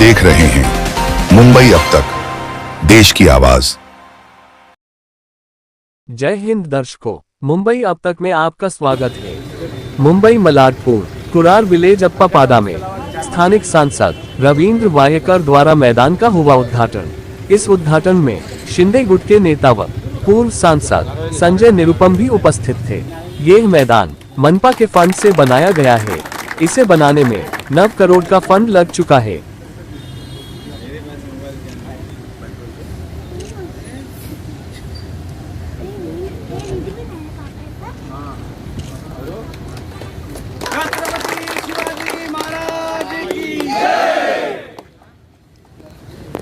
देख रहे हैं मुंबई अब तक, देश की आवाज। जय हिंद दर्शकों, मुंबई अब तक में आपका स्वागत है। मुंबई मलाडपुर कुरार विलेज अप्पापादा में स्थानिक सांसद रविंद्र वायकर द्वारा मैदान का हुआ उद्घाटन। इस उद्घाटन में शिंदे गुट के नेता व पूर्व सांसद संजय निरुपम भी उपस्थित थे। ये मैदान मनपा के फंड से बनाया गया है। इसे बनाने में 9 करोड़ का फंड लग चुका है।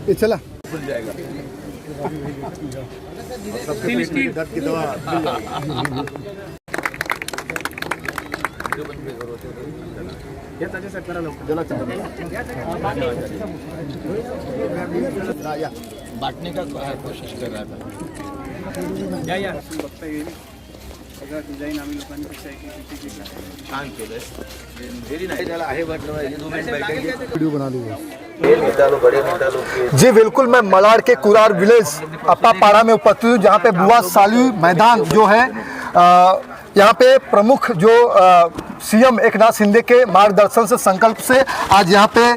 ये चला खुल जाएगा। सबके पेट में दर्द की दवा मिल जाएगी। बांटने का कोशिश कर रहा था। वीडियो बना लीजिए। जी बिल्कुल, मैं मलाड के कुरार विलेज अप्पापाड़ा में उपस्थित हूँ, जहाँ पे बुआ साली मैदान जो है यहाँ पे प्रमुख जो सीएम एकनाथ शिंदे के मार्गदर्शन से संकल्प से आज यहाँ पे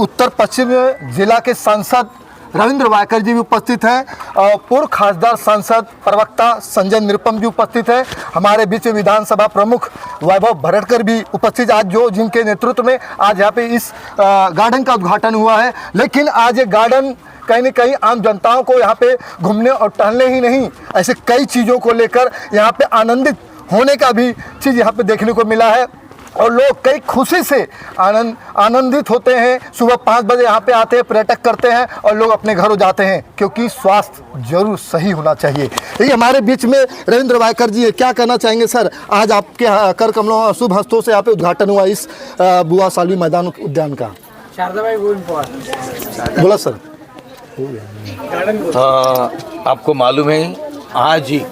उत्तर पश्चिम जिला के सांसद रविंद्र वायकर जी भी उपस्थित हैं और पूर्व खासदार सांसद प्रवक्ता संजय निरुपम जी उपस्थित हैं। हमारे बीच में विधानसभा प्रमुख वैभव भरटकर भी उपस्थित, आज जो जिनके नेतृत्व में आज यहाँ पे इस गार्डन का उद्घाटन हुआ है। लेकिन आज ये गार्डन कहीं न कहीं आम जनताओं को यहाँ पे घूमने और टहलने ही नहीं, ऐसे कई चीज़ों को लेकर यहाँ पे आनंदित होने का भी चीज़ यहाँ पे देखने को मिला है और लोग कई खुशी से आनंदित होते हैं। सुबह 5 बजे यहाँ पे आते हैं, पर्यटक करते हैं और लोग अपने घरों जाते हैं, क्योंकि स्वास्थ्य जरूर सही होना चाहिए। ये हमारे बीच में रविंद्र वायकर जी है। क्या कहना चाहेंगे सर, आज आपके कर कमलों शुभ हस्तों से यहाँ पे उद्घाटन हुआ इस बुआ साली मैदान उद्यान का। बोला सर। आपको मालूम है आज ही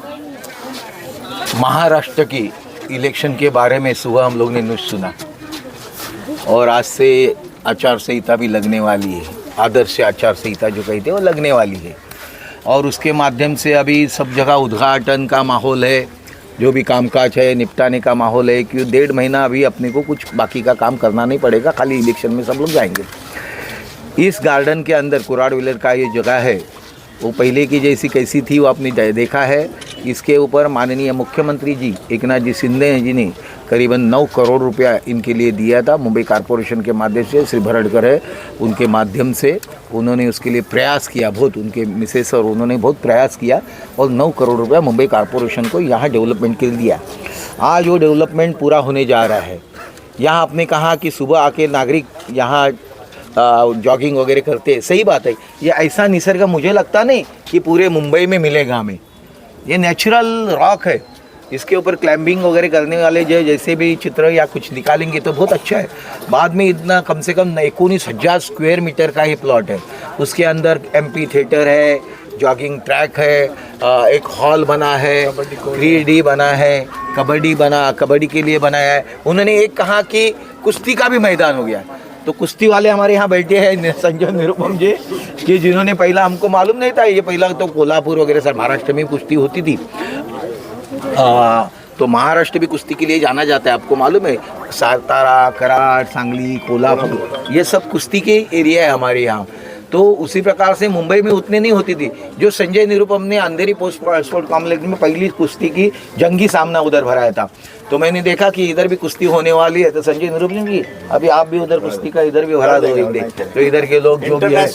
महाराष्ट्र की इलेक्शन के बारे में सुबह हम लोग ने न्यूज़ सुना और आज से आचार संहिता भी लगने वाली है। आदर्श आचार संहिता जो कहते हैं वो लगने वाली है और उसके माध्यम से अभी सब जगह उद्घाटन का माहौल है, जो भी कामकाज है निपटाने का माहौल है, क्योंकि 1.5 महीना अभी अपने को कुछ बाकी का काम करना नहीं पड़ेगा, खाली इलेक्शन में सब लोग जाएंगे। इस गार्डन के अंदर कुरार विलेज का ये जगह है वो पहले की जैसी कैसी थी वो आपने देखा है। इसके ऊपर माननीय मुख्यमंत्री जी एकनाथ जी शिंदे जी ने करीबन 9 करोड़ रुपया इनके लिए दिया था। मुंबई कॉरपोरेशन के माध्यम से श्री भरटकर है, उनके माध्यम से उन्होंने उसके लिए प्रयास किया बहुत, उनके मिसेस और उन्होंने बहुत प्रयास किया और 9 करोड़ रुपया मुंबई कॉरपोरेशन को यहाँ डेवलपमेंट के लिए दिया। आज वो डेवलपमेंट पूरा होने जा रहा है। यहाँ आपने कहा कि सुबह आके नागरिक यहाँ जॉगिंग वगैरह करते हैं, सही बात है। ये ऐसा निसर्ग मुझे लगता नहीं कि पूरे मुंबई में मिलेगा हमें। ये नेचुरल रॉक है, इसके ऊपर क्लाइंबिंग वगैरह करने वाले जो जैसे भी चित्र या कुछ निकालेंगे तो बहुत अच्छा है। बाद में इतना कम से कम 19,000 स्क्वायर मीटर का ही प्लॉट है। उसके अंदर एम्पी थिएटर है, जॉगिंग ट्रैक है, एक हॉल बना है, 3D बना है, कबड्डी के लिए बनाया है। उन्होंने एक कहा कि कुश्ती का भी मैदान हो गया, तो कुश्ती वाले हमारे यहाँ बैठे हैं संजय निरुपम जी, कि जिन्होंने पहला हमको मालूम नहीं था, ये पहला तो कोल्हापुर वगैरह सर महाराष्ट्र में कुश्ती होती थी। तो महाराष्ट्र भी कुश्ती के लिए जाना जाता है, आपको मालूम है। सातारा, कराड, सांगली, कोल्हापुर ये सब कुश्ती के एरिया है हमारे यहाँ। तो उसी प्रकार से मुंबई में उतने नहीं होती थी। जो संजय निरुपम ने अंधेरी स्पोर्ट कॉम्प्लेक्स में पहली कुश्ती की जंगी सामना उधर भराया था, तो मैंने देखा कि इधर भी कुश्ती होने वाली है, तो संजय निरुपम जी अभी आप भी उधर कुश्ती का इधर भी भरा देंगे, तो इधर के लोग जो भी है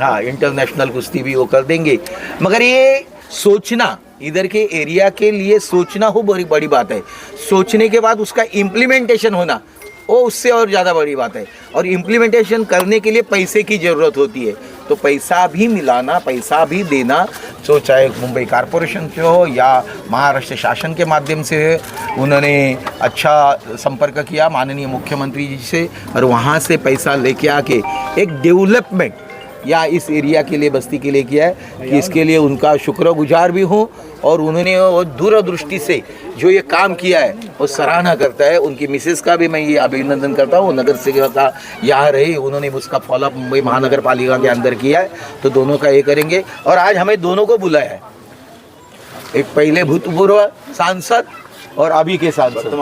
हाँ इंटरनेशनल कुश्ती भी वो कर देंगे। मगर ये सोचना, इधर के एरिया के लिए सोचना हो बड़ी बड़ी बात है। सोचने के बाद उसका इम्प्लीमेंटेशन होना वो उससे और ज़्यादा बड़ी बात है। और इम्प्लीमेंटेशन करने के लिए पैसे की ज़रूरत होती है, तो पैसा भी मिलाना, पैसा भी देना, तो चाहे मुंबई कॉरपोरेशन से हो या महाराष्ट्र शासन के माध्यम से हो। उन्होंने अच्छा संपर्क किया माननीय मुख्यमंत्री जी से और वहाँ से पैसा लेके आके एक डेवलपमेंट या इस एरिया के लिए, बस्ती के लिए किया है, कि इसके लिए उनका शुक्रगुजार भी हूँ और उन्होंने वो दूरदृष्टि से जो ये काम किया है वो सराहना करता है। उनकी मिसेस का भी मैं ये अभिनंदन करता हूँ। वो नगर सेविका यहाँ रही, उन्होंने उसका फॉलोअप मुंबई महानगर पालिका के अंदर किया है, तो दोनों का ये करेंगे। और आज हमें दोनों को बुलाया है, एक पहले भूतपूर्व सांसद और अभी के सांसद,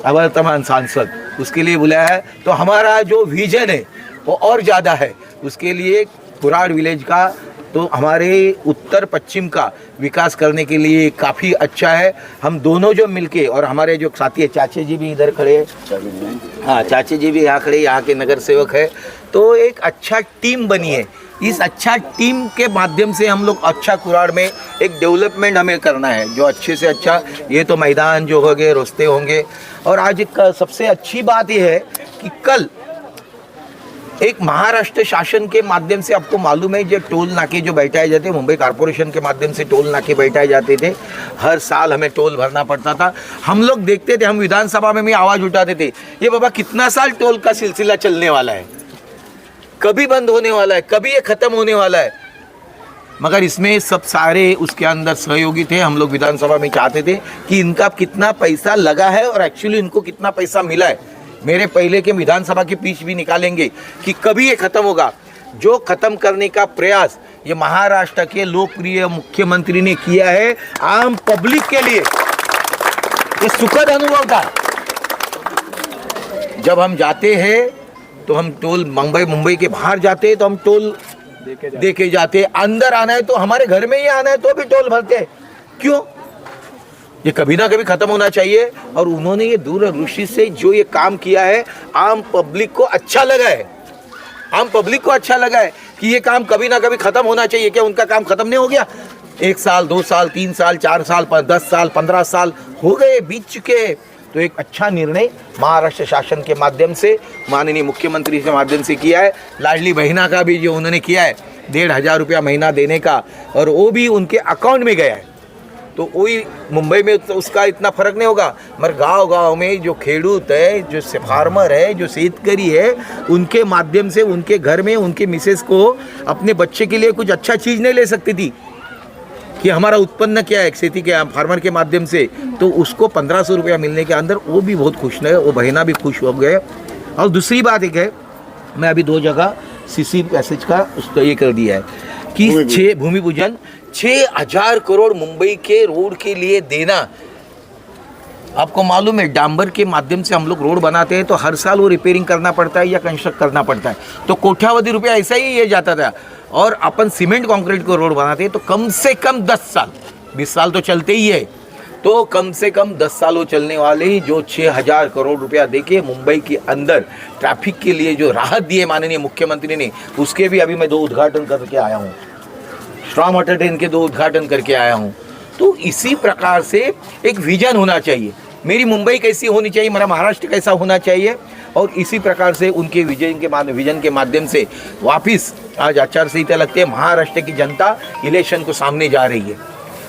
वर्तमान सांसद, उसके लिए बुलाया है। तो हमारा जो विजन है वो और ज़्यादा है, उसके लिए कुरार विलेज का तो हमारे उत्तर पश्चिम का विकास करने के लिए काफ़ी अच्छा है। हम दोनों जो मिलके, और हमारे जो साथी है चाचे जी भी इधर खड़े हैं, हाँ चाचे जी भी यहाँ खड़े, यहाँ के नगर सेवक है, तो एक अच्छा टीम बनी है। इस अच्छा टीम के माध्यम से हम लोग अच्छा कुरार में एक डेवलपमेंट हमें करना है, जो अच्छे से अच्छा, ये तो मैदान जो होंगे, रास्ते होंगे। और आज सबसे अच्छी बात यह है कि कल एक महाराष्ट्र शासन के माध्यम से, आपको मालूम है, जो टोल नाके जो बैठाए जाते, मुंबई कॉरपोरेशन के माध्यम से टोल नाके बैठाए जाते थे, हर साल हमें टोल भरना पड़ता था। हम लोग देखते थे, हम विधानसभा में भी आवाज़ उठाते थे, ये बाबा कितना साल टोल का सिलसिला चलने वाला है, कभी बंद होने वाला है, कभी ये ख़त्म होने वाला है। मगर इसमें सब सारे उसके अंदर सहयोगी थे। हम लोग विधानसभा में चाहते थे कि इनका कितना पैसा लगा है और एक्चुअली इनको कितना पैसा मिला है। मेरे पहले के विधानसभा की पीछ भी निकालेंगे कि कभी ये ख़त्म होगा। जो ख़त्म करने का प्रयास ये महाराष्ट्र के लोकप्रिय मुख्यमंत्री ने किया है आम पब्लिक के लिए, ये सुखद अनुभव था। जब हम जाते हैं तो हम टोल, मुंबई के बाहर जाते हैं तो हम टोल देके जाते, अंदर आना है तो हमारे घर में ही आना है तो भी टोल भरते हैं। क्यों? ये कभी ना कभी खत्म होना चाहिए। और उन्होंने ये दूरदृष्टि से जो ये काम किया है, आम पब्लिक को अच्छा लगा है, आम पब्लिक को अच्छा लगा है कि ये काम कभी ना कभी खत्म होना चाहिए। क्या उनका काम खत्म नहीं हो गया? 1 साल, 2 साल, 3 साल, 4 साल, 10 साल, 15 साल हो गए, बीत चुके। तो एक अच्छा निर्णय महाराष्ट्र शासन के माध्यम से, माननीय मुख्यमंत्री के माध्यम से किया है। लाडली बहना का भी जो उन्होंने किया है 1,500 रुपया महीना देने का, और वो भी उनके अकाउंट में गया है। तो वही मुंबई में तो उसका इतना फर्क नहीं होगा, मगर गांव-गांव में जो खेडूत है, जो फार्मर है, जो शेतकरी है, उनके माध्यम से उनके घर में उनके मिसेस को अपने बच्चे के लिए कुछ अच्छा चीज़ नहीं ले सकती थी कि हमारा उत्पन्न क्या है खेती के फार्मर के माध्यम से, तो उसको 1500 रुपया मिलने के अंदर वो भी बहुत खुश है, वो बहना भी खुश हो गए। और दूसरी बात एक है, मैं अभी 2 जगह सीसी पैसेज का उसका ये कर दिया है कि 6 भूमि पूजन 6000 करोड़ मुंबई के रोड के लिए देना। आपको मालूम है डांबर के माध्यम से हम लोग रोड बनाते हैं तो हर साल वो रिपेयरिंग करना पड़ता है या कंस्ट्रक्ट करना पड़ता है, तो कोट्यावधि रुपया ऐसा ही ये जाता था। और अपन सीमेंट कंक्रीट को रोड बनाते हैं तो कम से कम 10 साल, 20 साल तो चलते ही है, तो कम से कम 10 साल वो चलने वाले ही, जो 6000 करोड़ रुपया देके मुंबई के अंदर ट्रैफिक के लिए जो राहत दी है माननीय मुख्यमंत्री ने, उसके भी अभी मैं 2 उद्घाटन करके आया हूँ। श्रम वाटर ट्रेन के 2 उद्घाटन करके आया हूँ। तो इसी प्रकार से एक विजन होना चाहिए, मेरी मुंबई कैसी होनी चाहिए, मेरा महाराष्ट्र कैसा होना चाहिए। और इसी प्रकार से उनके विजन के माध्यम से वापिस आज आचार संहिता लगती है। महाराष्ट्र की जनता इलेक्शन को सामने जा रही है,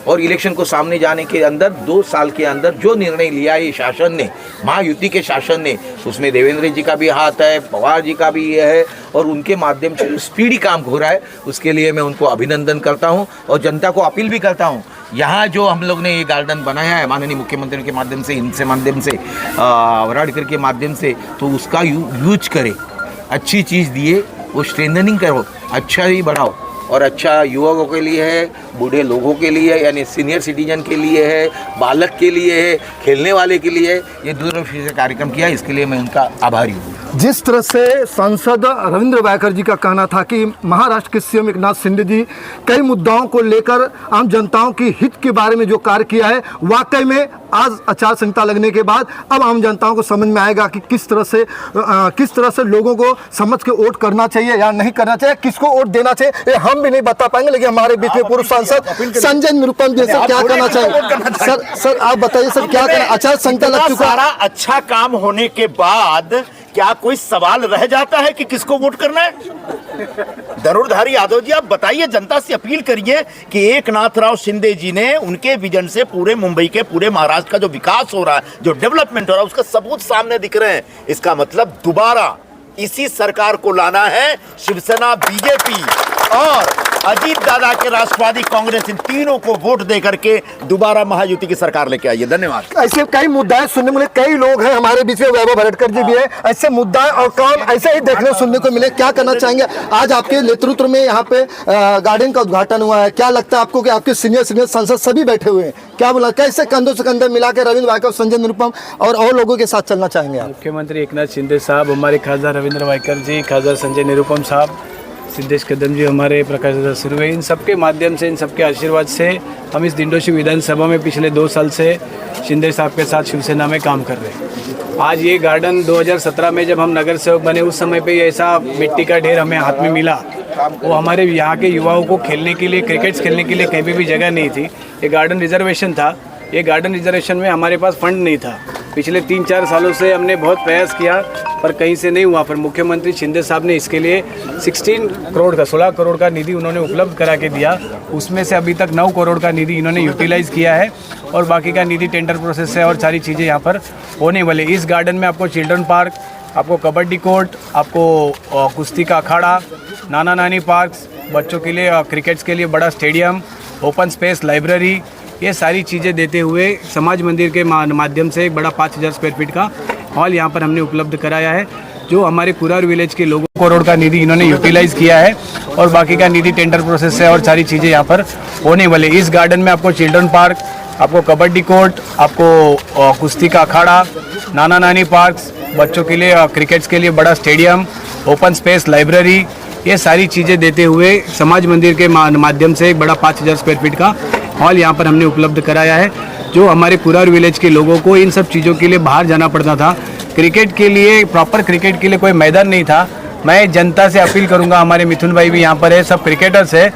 और इलेक्शन को सामने जाने के अंदर 2 साल के अंदर जो निर्णय लिया है शासन ने, महायुति के शासन ने, उसमें देवेंद्र जी का भी हाथ है, पवार जी का भी ये है, और उनके माध्यम से स्पीडी काम हो रहा है, उसके लिए मैं उनको अभिनंदन करता हूं। और जनता को अपील भी करता हूं, यहाँ जो हम लोग ने ये गार्डन बनाया है माननीय मुख्यमंत्री के माध्यम से, इनसे माध्यम से, वराडकर के माध्यम से, तो उसका यूज करें, अच्छी चीज़ दिए, वो स्ट्रेंथनिंग करो, अच्छा ही बढ़ाओ। और अच्छा युवकों के लिए है, बूढ़े लोगों के लिए है, यानी सीनियर सिटीजन के लिए है, बालक के लिए है, खेलने वाले के लिए है, ये दूरदर्शी से कार्यक्रम किया, इसके लिए मैं उनका आभारी हूँ। जिस तरह से सांसद रविंद्र वायकर जी का कहना था कि महाराष्ट्र के सीएम एकनाथ शिंदे जी कई मुद्दाओं को लेकर आम जनताओं की हित के बारे में जो कार्य किया है, वाकई में आज आचार संहिता लगने के बाद अब आम जनताओं को समझ में आएगा कि किस तरह से लोगों को समझ के वोट करना चाहिए या नहीं करना चाहिए, किसको वोट देना चाहिए, ये हम भी नहीं बता पाएंगे। लेकिन हमारे बीच में पूर्व सांसद संजय निरुपम जी सर क्या कहना चाहिए? सर आप बताइए सर, क्या कहना, आचार संहिता लग चुका, सारा अच्छा काम होने के बाद क्या कोई सवाल रह जाता है कि किसको वोट करना है? धनुर्धारी यादव जी, आप बताइए, जनता से अपील करिए कि एकनाथराव शिंदे जी ने उनके विजन से पूरे मुंबई के, पूरे महाराष्ट्र का जो विकास हो रहा है, जो डेवलपमेंट हो रहा है, उसका सबूत सामने दिख रहे हैं। इसका मतलब दोबारा इसी सरकार को लाना है, शिवसेना, बीजेपी और अजीत दादा के राष्ट्रवादी कांग्रेस इन तीनों को वोट दे करके दोबारा महायुति की सरकार लेके आइए। धन्यवाद। ऐसे कई मुद्दे सुनने को मिले, कई लोग हैं हमारे बीच में, वैभव भरटकर जी भी है, ऐसे मुद्दा और काम ऐसे ही देखने सुनने को मिले। क्या करना चाहेंगे? आज आपके नेतृत्व में यहाँ पे गार्डन का उद्घाटन हुआ है, क्या लगता है आपको कि आपके सीनियर सांसद सभी बैठे हुए हैं, क्या बोला, कैसे कंधों से कंधे मिला के रविंद्र वायकर, संजय निरुपम और लोगों के साथ चलना चाहेंगे आप? मुख्यमंत्री एकनाथ शिंदे साहब, हमारे खासदार रविंद्र वायकर जी, खासदार संजय निरुपम साहब, सिद्धेश कदम जी, हमारे प्रकाश दादा सुरवे, इन सबके माध्यम से, इन सबके आशीर्वाद से हम इस दिंडोशी विधानसभा में पिछले 2 साल से शिंदे साहब के साथ शिवसेना में काम कर रहे हैं। आज ये गार्डन 2017 में जब हम नगर सेवक बने उस समय पे ऐसा मिट्टी का ढेर हमें हाथ में मिला, वो हमारे यहाँ के युवाओं को खेलने के लिए, क्रिकेट खेलने के लिए कहीं भी जगह नहीं थी। ये गार्डन रिजर्वेशन था, ये गार्डन रिजर्वेशन में हमारे पास फंड नहीं था। पिछले 3-4 सालों से हमने बहुत प्रयास किया पर कहीं से नहीं हुआ। पर मुख्यमंत्री शिंदे साहब ने इसके लिए 16 करोड़ का निधि उन्होंने उपलब्ध करा के दिया। उसमें से अभी तक 9 करोड़ का निधि इन्होंने यूटिलाइज़ किया है और बाकी का निधि टेंडर प्रोसेस से और सारी चीज़ें यहाँ पर होने वाले। इस गार्डन में आपको चिल्ड्रन पार्क, आपको कबड्डी कोर्ट, आपको कुश्ती का अखाड़ा, नाना नानी पार्क्स, बच्चों के लिए क्रिकेट्स के लिए बड़ा स्टेडियम, ओपन स्पेस, लाइब्रेरी, ये सारी चीज़ें देते हुए समाज मंदिर के माध्यम से एक बड़ा 5000 स्क्वायर फीट का हॉल यहाँ पर हमने उपलब्ध कराया है। जो हमारे कुरार विलेज के लोगों करोड़ का निधि इन्होंने यूटिलाइज़ किया है और बाकी का निधि टेंडर प्रोसेस से और सारी चीज़ें यहाँ पर होने वाले। इस गार्डन में आपको चिल्ड्रन पार्क, आपको कबड्डी कोर्ट, आपको कुश्ती का अखाड़ा, नाना नानी पार्क्स, बच्चों के लिए क्रिकेट्स के लिए बड़ा स्टेडियम, ओपन स्पेस, लाइब्रेरी, ये सारी चीज़ें देते हुए समाज मंदिर के माध्यम से एक बड़ा 5000 स्क्वायर फीट का हॉल यहाँ पर हमने उपलब्ध कराया है। जो हमारे कुरार विलेज के लोगों को इन सब चीज़ों के लिए बाहर जाना पड़ता था, क्रिकेट के लिए, प्रॉपर क्रिकेट के लिए कोई मैदान नहीं था। मैं जनता से अपील करूंगा, हमारे मिथुन भाई भी यहाँ पर है, सब क्रिकेटर्स है,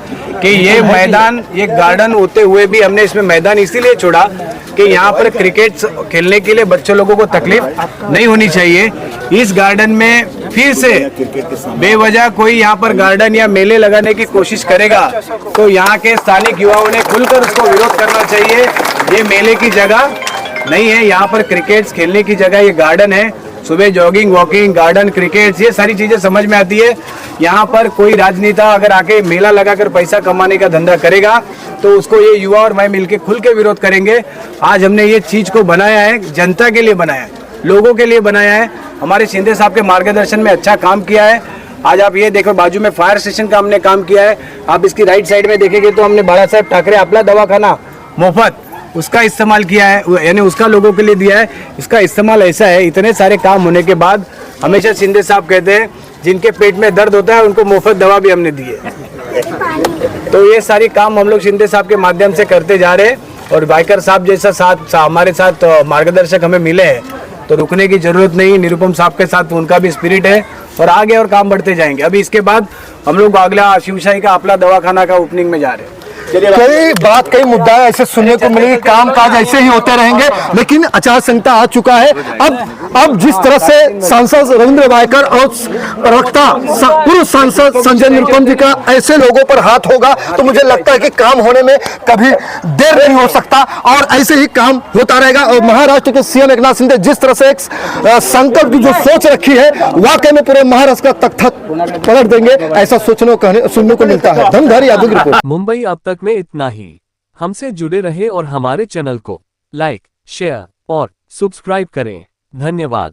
कि ये मैदान, ये गार्डन होते हुए भी हमने इसमें मैदान इसीलिए छोड़ा कि यहाँ पर क्रिकेट खेलने के लिए बच्चों लोगों को तकलीफ नहीं होनी चाहिए। इस गार्डन में फिर से बेवजह कोई यहाँ पर गार्डन या मेले लगाने की कोशिश करेगा तो यहाँ के स्थानिक युवाओं ने खुलकर उसको विरोध करना चाहिए। ये मेले की जगह नहीं है, यहाँ पर क्रिकेट खेलने की जगह ये गार्डन है। सुबह जॉगिंग, वॉकिंग, गार्डन, क्रिकेट, ये सारी चीजें समझ में आती है। यहाँ पर कोई राजनेता अगर आके मेला लगाकर पैसा कमाने का धंधा करेगा तो उसको ये युवा और मैं मिलके खुल के विरोध करेंगे। आज हमने ये चीज को बनाया है, जनता के लिए बनाया है, लोगों के लिए बनाया है। हमारे शिंदे साहब के मार्गदर्शन में अच्छा काम किया है। आज आप ये देखो, बाजू में फायर स्टेशन का हमने काम किया है। आप इसकी राइट साइड में देखेंगे तो हमने बाला साहेब ठाकरे आपला दवाखाना मुफ्त उसका इस्तेमाल किया है, यानी उसका लोगों के लिए दिया है। इसका इस्तेमाल ऐसा है, इतने सारे काम होने के बाद हमेशा शिंदे साहब कहते हैं जिनके पेट में दर्द होता है उनको मुफ्त दवा भी हमने दी है। तो ये सारी काम हम लोग शिंदे साहब के माध्यम से करते जा रहे हैं और वायकर साहब जैसा हमारे साथ मार्गदर्शक हमें मिले हैं तो रुकने की जरूरत नहीं। निरुपम साहब के साथ उनका भी स्पिरिट है और आगे और काम बढ़ते जाएंगे। अभी इसके बाद हम लोग अगला शिवशाही का अपना दवाखाना का ओपनिंग में जा रहे हैं। कई मुद्दा ऐसे सुनने को मिले, काम काज ऐसे ही होते रहेंगे, लेकिन आचार संहिता आ चुका है। अब जिस तरह से सांसद रविंद्र वायकर और प्रवक्ता पूर्व सांसद संजय निरुपम जी का ऐसे लोगों पर हाथ होगा तो मुझे लगता है कि काम होने में कभी देर नहीं हो सकता और ऐसे ही काम होता रहेगा। और महाराष्ट्र के सीएम एकनाथ शिंदे जिस तरह से एक संकल्प की जो सोच रखी है, वाकई में पूरे महाराष्ट्र का तख्त पलट देंगे, ऐसा सुनने को मिलता है। धनधार यादव की रिपोर्ट। मुंबई अब तक में इतना ही। हमसे जुड़े रहे और हमारे चैनल को लाइक, शेयर और सब्सक्राइब करें। धन्यवाद।